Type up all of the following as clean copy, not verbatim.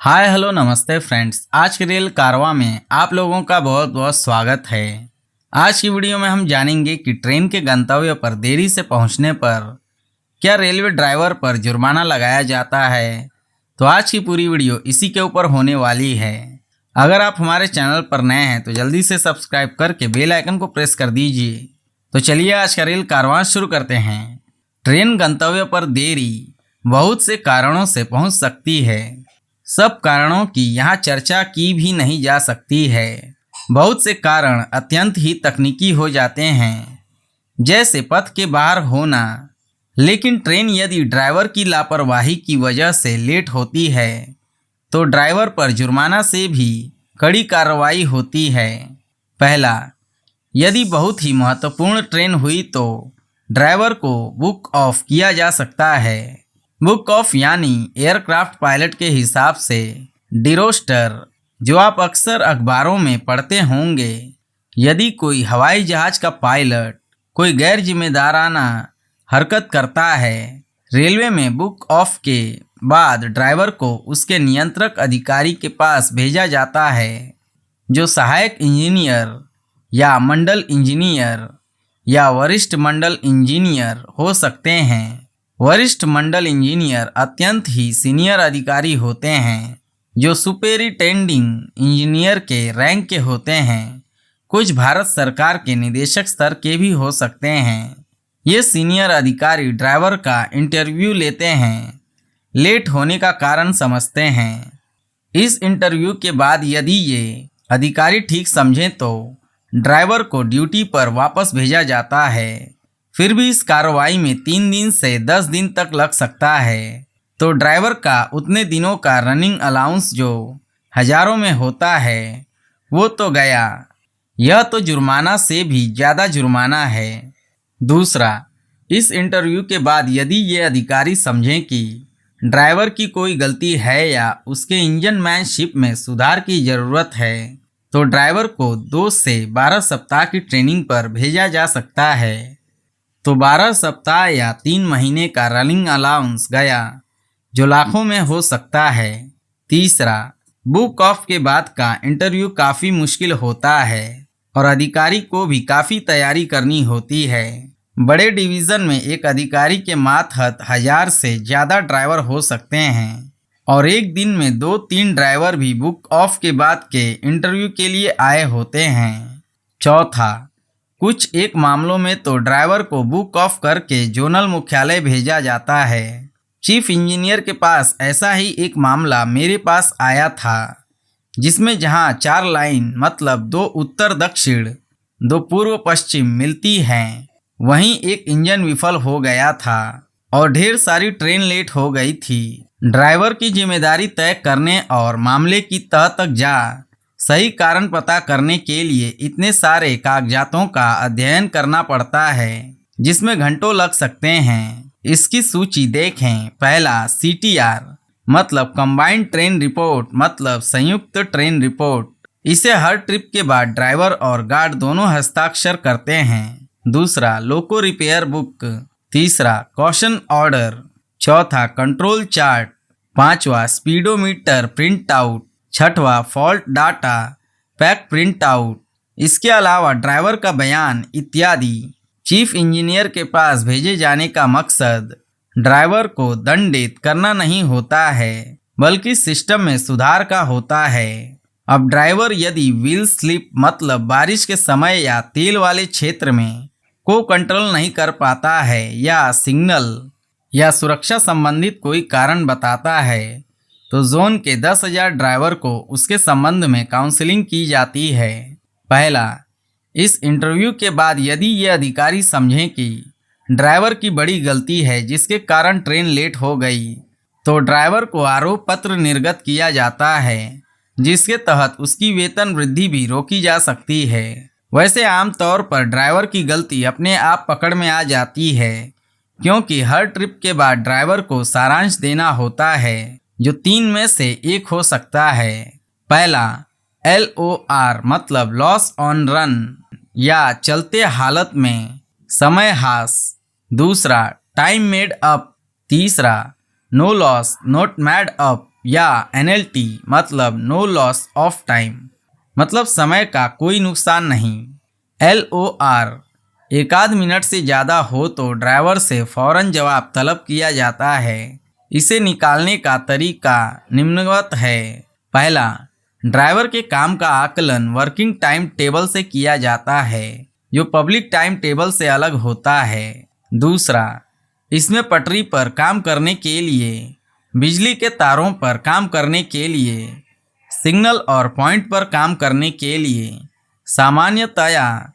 Hi hello नमस्ते friends. आज के रेल कारवां में आप लोगों का बहुत बहुत स्वागत है। आज की वीडियो में हम जानेंगे कि ट्रेन के गंतव्य पर देरी से पहुंचने पर क्या रेलवे ड्राइवर पर जुर्माना लगाया जाता है। तो आज की पूरी वीडियो इसी के ऊपर होने वाली है। अगर आप हमारे चैनल पर नए हैं तो जल्दी से सब्सक्राइब करके बेल आइकन को प्रेस कर दीजिए। तो चलिए आज का रेल कारवां शुरू करते हैं। ट्रेन गंतव्य पर देरी बहुत से कारणों से पहुंच सकती है। सब कारणों की यहाँ चर्चा की भी नहीं जा सकती है। बहुत से कारण अत्यंत ही तकनीकी हो जाते हैं, जैसे पथ के बाहर होना। लेकिन ट्रेन यदि ड्राइवर की लापरवाही की वजह से लेट होती है तो ड्राइवर पर जुर्माना से भी कड़ी कार्रवाई होती है। पहला, यदि बहुत ही महत्वपूर्ण ट्रेन हुई तो ड्राइवर को बुक ऑफ किया जा सकता है। बुक ऑफ यानी एयरक्राफ्ट पायलट के हिसाब से डिरोस्टर, जो आप अक्सर अखबारों में पढ़ते होंगे। यदि कोई हवाई जहाज का पायलट कोई गैर जिम्मेदाराना हरकत करता है, रेलवे में बुक ऑफ के बाद ड्राइवर को उसके नियंत्रक अधिकारी के पास भेजा जाता है, जो सहायक इंजीनियर या मंडल इंजीनियर या वरिष्ठ मंडल इंजीनियर हो सकते हैं। वरिष्ठ मंडल इंजीनियर अत्यंत ही सीनियर अधिकारी होते हैं, जो सुपेरिटेंडिंग इंजीनियर के रैंक के होते हैं। कुछ भारत सरकार के निदेशक स्तर के भी हो सकते हैं। ये सीनियर अधिकारी ड्राइवर का इंटरव्यू लेते हैं, लेट होने का कारण समझते हैं। इस इंटरव्यू के बाद यदि ये अधिकारी ठीक समझें तो ड्राइवर को ड्यूटी पर वापस भेजा जाता है। फिर भी इस कार्रवाई में 3 दिन से 10 दिन तक लग सकता है। तो ड्राइवर का उतने दिनों का रनिंग अलाउंस जो हजारों में होता है वो तो गया। यह तो जुर्माना से भी ज़्यादा जुर्माना है। दूसरा, इस इंटरव्यू के बाद यदि ये अधिकारी समझें कि ड्राइवर की कोई गलती है या उसके इंजनमैनशिप में सुधार की ज़रूरत है तो ड्राइवर को 2 से 12 सप्ताह की ट्रेनिंग पर भेजा जा सकता है। तो 12 सप्ताह या 3 महीने का रनिंग अलाउंस गया, जो लाखों में हो सकता है। तीसरा, बुक ऑफ के बाद का इंटरव्यू काफ़ी मुश्किल होता है और अधिकारी को भी काफ़ी तैयारी करनी होती है। बड़े डिवीज़न में एक अधिकारी के मातहत 1000 से ज़्यादा ड्राइवर हो सकते हैं और एक दिन में 2-3 ड्राइवर भी बुक ऑफ के बाद के इंटरव्यू के लिए आए होते हैं। चौथा, कुछ एक मामलों में तो ड्राइवर को बुक ऑफ करके जोनल मुख्यालय भेजा जाता है। चीफ इंजीनियर के पास ऐसा ही एक मामला मेरे पास आया था, जिसमें जहां 4 लाइन मतलब 2 उत्तर दक्षिण 2 पूर्व पश्चिम मिलती हैं, वहीं एक इंजन विफल हो गया था और ढेर सारी ट्रेन लेट हो गई थी। ड्राइवर की जिम्मेदारी तय करने और मामले की तह तक जा सही कारण पता करने के लिए इतने सारे कागजातों का अध्ययन करना पड़ता है, जिसमें घंटों लग सकते हैं। इसकी सूची देखें। पहला, CTR मतलब कंबाइंड ट्रेन रिपोर्ट मतलब संयुक्त ट्रेन रिपोर्ट। इसे हर ट्रिप के बाद ड्राइवर और गार्ड दोनों हस्ताक्षर करते हैं। दूसरा, लोको रिपेयर बुक। तीसरा, कॉशन ऑर्डर। चौथा, कंट्रोल चार्ट। पांचवा, स्पीडोमीटर प्रिंट आउट। छठवा, fault data pack print out. इसके अलावा ड्राइवर का बयान इत्यादि। चीफ इंजीनियर के पास भेजे जाने का मकसद ड्राइवर को दंडित करना नहीं होता है, बल्कि सिस्टम में सुधार का होता है। अब ड्राइवर यदि व्हील स्लिप मतलब बारिश के समय या तेल वाले क्षेत्र में को कंट्रोल नहीं कर पाता है या सिग्नल या सुरक्षा संबंधित कोई कारण बताता है तो जोन के 10,000 ड्राइवर को उसके संबंध में काउंसलिंग की जाती है। पहला, इस इंटरव्यू के बाद यदि ये अधिकारी समझें कि ड्राइवर की बड़ी गलती है जिसके कारण ट्रेन लेट हो गई, तो ड्राइवर को आरोप पत्र निर्गत किया जाता है, जिसके तहत उसकी वेतन वृद्धि भी रोकी जा सकती है। वैसे आमतौर पर ड्राइवर की गलती अपने आप पकड़ में आ जाती है, क्योंकि हर ट्रिप के बाद ड्राइवर को सारांश देना होता है, जो 3 में से एक हो सकता है। पहला, LOR मतलब लॉस ऑन रन या चलते हालत में समय हास। दूसरा, टाइम मेड अप। तीसरा, no loss not made up. या NLT मतलब नो लॉस ऑफ टाइम मतलब समय का कोई नुकसान नहीं। LOR एक आध मिनट से ज़्यादा हो तो ड्राइवर से फौरन जवाब तलब किया जाता है। इसे निकालने का तरीका निम्नवत है। पहला, ड्राइवर के काम का आकलन वर्किंग टाइम टेबल से किया जाता है जो पब्लिक टाइम टेबल से अलग होता है। दूसरा, इसमें पटरी पर काम करने के लिए, बिजली के तारों पर काम करने के लिए, सिग्नल और पॉइंट पर काम करने के लिए सामान्यतया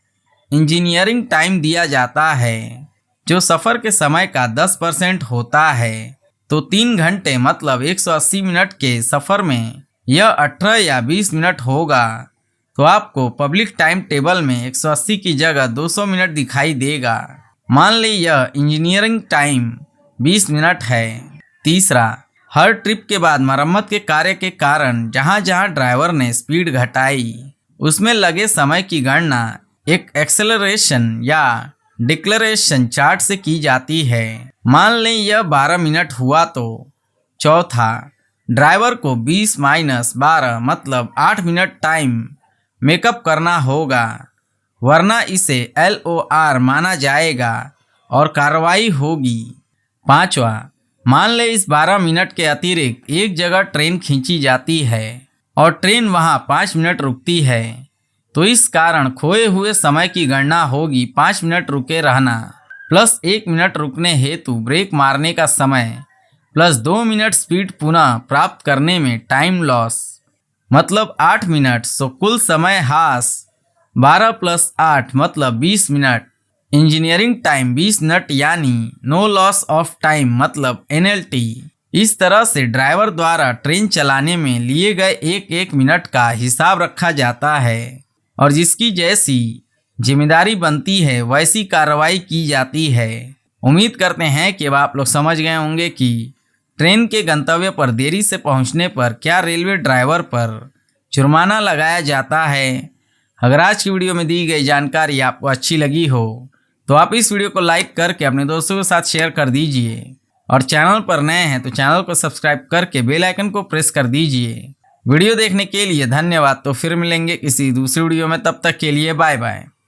इंजीनियरिंग टाइम दिया जाता है जो सफ़र के समय का 10% होता है। तो 3 घंटे मतलब 180 मिनट के सफ़र में यह 18 या 20 मिनट होगा। तो आपको पब्लिक टाइम टेबल में 180 की जगह 200 मिनट दिखाई देगा। मान ली यह इंजीनियरिंग टाइम 20 मिनट है। तीसरा, हर ट्रिप के बाद मरम्मत के कार्य के कारण जहां जहां ड्राइवर ने स्पीड घटाई उसमें लगे समय की गणना एक एक्सेलरेशन या डिक्लेरेशन चार्ट से की जाती है। मान लें यह 12 मिनट हुआ तो चौथा, ड्राइवर को 20-12 मतलब 8 मिनट टाइम मेकअप करना होगा, वरना इसे LOR माना जाएगा और कार्रवाई होगी। पांचवा, मान लें इस 12 मिनट के अतिरिक्त एक जगह ट्रेन खींची जाती है और ट्रेन वहां 5 मिनट रुकती है तो इस कारण खोए हुए समय की गणना होगी 5 मिनट रुके रहना प्लस 1 मिनट रुकने हेतु ब्रेक मारने का समय प्लस 2 मिनट स्पीड पुनः प्राप्त करने में टाइम लॉस मतलब 8 मिनट। सो कुल समय हास 12 + 8 मतलब 20 मिनट। इंजीनियरिंग टाइम 20 मिनट यानी नो लॉस ऑफ टाइम मतलब NLT। इस तरह से ड्राइवर द्वारा ट्रेन चलाने में लिए गए एक एक मिनट का हिसाब रखा जाता है और जिसकी जैसी जिम्मेदारी बनती है वैसी कार्रवाई की जाती है। उम्मीद करते हैं कि अब आप लोग समझ गए होंगे कि ट्रेन के गंतव्य पर देरी से पहुंचने पर क्या रेलवे ड्राइवर पर जुर्माना लगाया जाता है। अगर आज की वीडियो में दी गई जानकारी आपको अच्छी लगी हो तो आप इस वीडियो को लाइक करके अपने दोस्तों के साथ शेयर कर दीजिए और चैनल पर नए हैं तो चैनल को सब्सक्राइब करके बेल आइकन को प्रेस कर दीजिए। वीडियो देखने के लिए धन्यवाद। तो फिर मिलेंगे किसी दूसरी वीडियो में, तब तक के लिए बाय बाय।